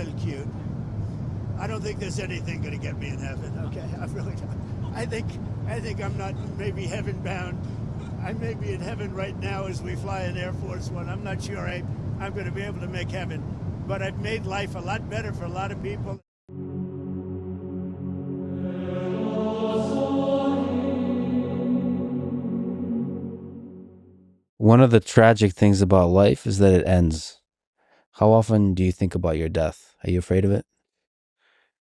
little cute. I don't think there's anything going to get me in heaven. Okay, I really don't. I think I'm not maybe heaven bound. I may be in heaven right now as we fly in Air Force One. I'm not sure I'm going to be able to make heaven, but I've made life a lot better for a lot of people. One of the tragic things about life is that it ends. How often do you think about your death? Are you afraid of it?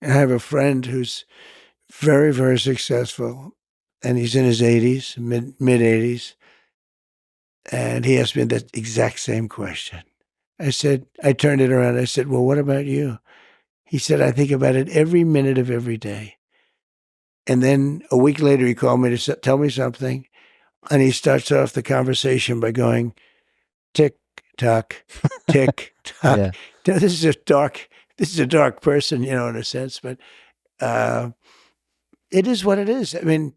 I have a friend who's very, very successful, and he's in his 80s, mid 80s, and he asked me that exact same question. I turned it around. I said, well, what about you? He said, I think about it every minute of every day. And then a week later, he called me to tell me something. And he starts off the conversation by going, tick, tock, tick, tock. Yeah. Now, this is a dark person, in a sense, but it is what it is. I mean,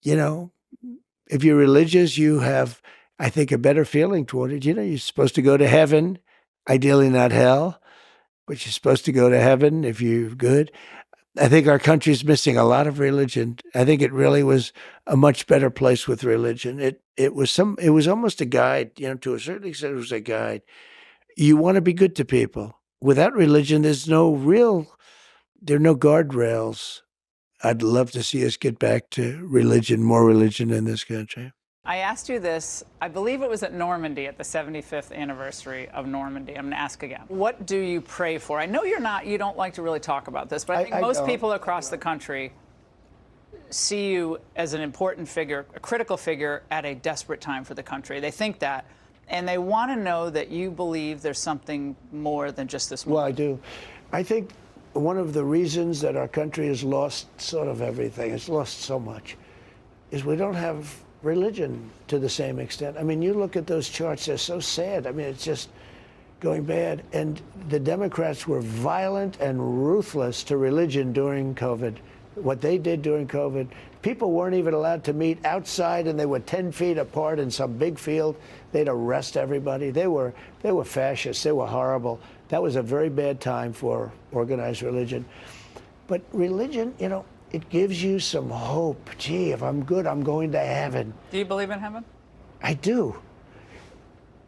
if you're religious, you have, I think, a better feeling toward it. You're supposed to go to heaven, ideally not hell, but you're supposed to go to heaven if you're good. I think our country's missing a lot of religion. I think it really was a much better place with religion. It was almost a guide, to a certain extent it was a guide. You want to be good to people. Without religion, there are no guardrails. I'd love to see us get back to religion, more religion in this country. I asked you this, I believe it was at Normandy, at the 75th anniversary of Normandy. I'm going to ask again. What do you pray for? I know you don't like to really talk about this, but I think most people across the country see you as an important figure, a critical figure at a desperate time for the country. They think that, and they want to know that you believe there's something more than just this moment. Well, I do. I think one of the reasons that our country has lost sort of everything, it's lost so much, is we don't have religion to the same extent. I mean, you look at those charts, they're so sad. I mean, it's just going bad. And the Democrats were violent and ruthless to religion during COVID. What they did during COVID, people weren't even allowed to meet outside, and they were 10 feet apart in some big field. They'd arrest everybody. They were fascists. They were horrible. That was a very bad time for organized religion. But religion, it gives you some hope. Gee, if I'm good, I'm going to heaven. Do you believe in heaven? I do.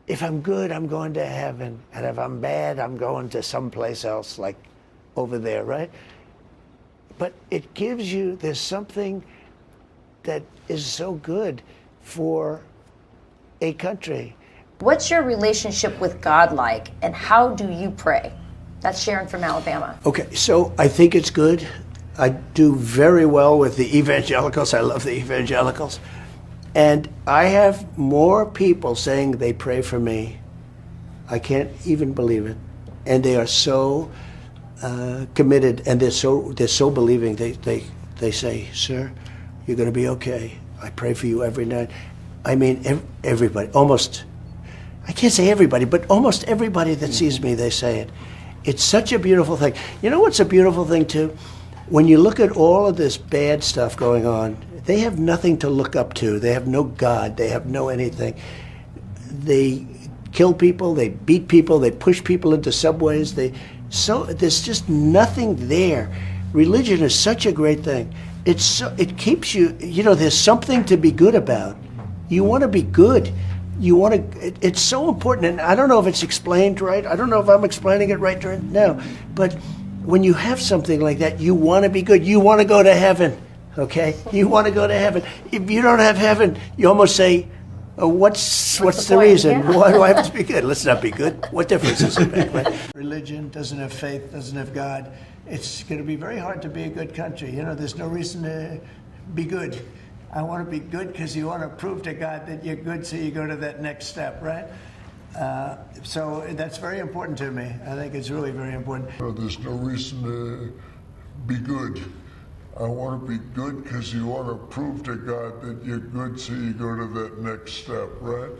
If I'm good, I'm going to heaven. And if I'm bad, I'm going to someplace else, like over there, right? But it gives you, there's something that is so good for a country. What's your relationship with God like, and how do you pray? That's Sharon from Alabama. Okay, so I think it's good. I do very well with the evangelicals. I love the evangelicals. And I have more people saying they pray for me. I can't even believe it. And they are so committed, and they're so believing. They say, sir, you're going to be okay. I pray for you every night. I mean, everybody, almost, I can't say everybody, but almost everybody that sees me, they say it. It's such a beautiful thing. You know what's a beautiful thing, too? When you look at all of this bad stuff going on, they have nothing to look up to. They have no God. They have no anything. They kill people. They beat people. They push people into subways. There's just nothing there. Religion is such a great thing. It keeps you, there's something to be good about. You want to be good. It's so important. And I don't know if it's explained right. I don't know if I'm explaining it right now. But when you have something like that, you want to be good. You want to go to heaven, okay? You want to go to heaven. If you don't have heaven, you almost say, what's the reason? Yeah. Why do I have to be good? Let's not be good. What difference does it make, right? Religion doesn't have faith, doesn't have God. It's going to be very hard to be a good country. There's no reason to be good. I want to be good because you want to prove to God that you're good, so you go to that next step, right? So that's very important to me. I think it's really very important. There's no reason to be good. I want to be good because you want to prove to God that you're good, so you go to that next step, right?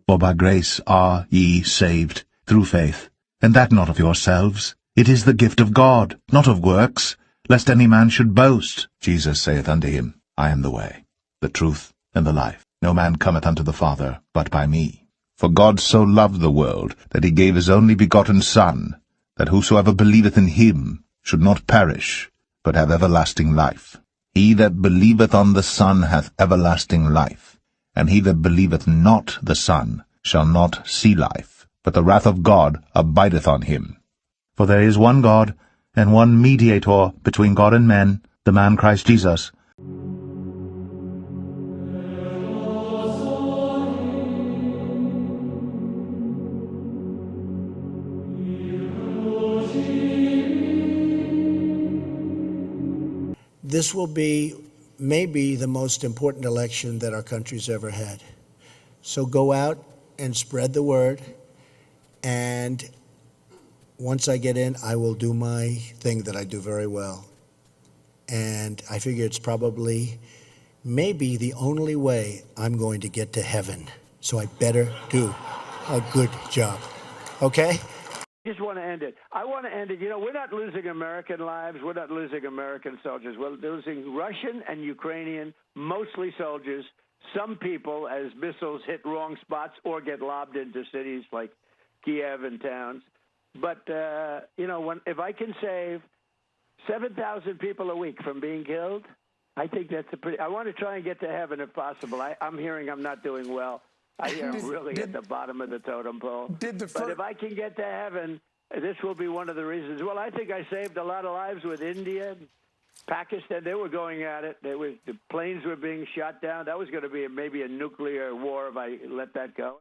For by grace are ye saved, through faith, and that not of yourselves, It is the gift of God, not of works, lest any man should boast. Jesus saith unto him, I am the way, the truth, and the life. No man cometh unto the Father, but by me. For God so loved the world, that he gave his only begotten Son, that whosoever believeth in him should not perish, but have everlasting life. He that believeth on the Son hath everlasting life, and he that believeth not the Son shall not see life, but the wrath of God abideth on him. For there is one God, and one mediator between God and men, the man Christ Jesus. This will be maybe the most important election that our country's ever had. So go out and spread the word. And once I get in, I will do my thing that I do very well. And I figure it's probably maybe the only way I'm going to get to heaven. So I better do a good job. Okay? Just want to end it. I want to end it. You know, we're not losing American lives. We're not losing American soldiers. We're losing Russian and Ukrainian, mostly soldiers. Some people, as missiles hit wrong spots or get lobbed into cities like Kiev and towns. But, you know, if I can save 7,000 people a week from being killed, I think that's a pretty... I want to try and get to heaven if possible. I'm hearing I'm not doing well. I hear I'm really at the bottom of the totem pole. But if I can get to heaven, this will be one of the reasons. Well, I think I saved a lot of lives with India, Pakistan. They were going at it. The planes were being shot down. That was going to be maybe a nuclear war if I let that go.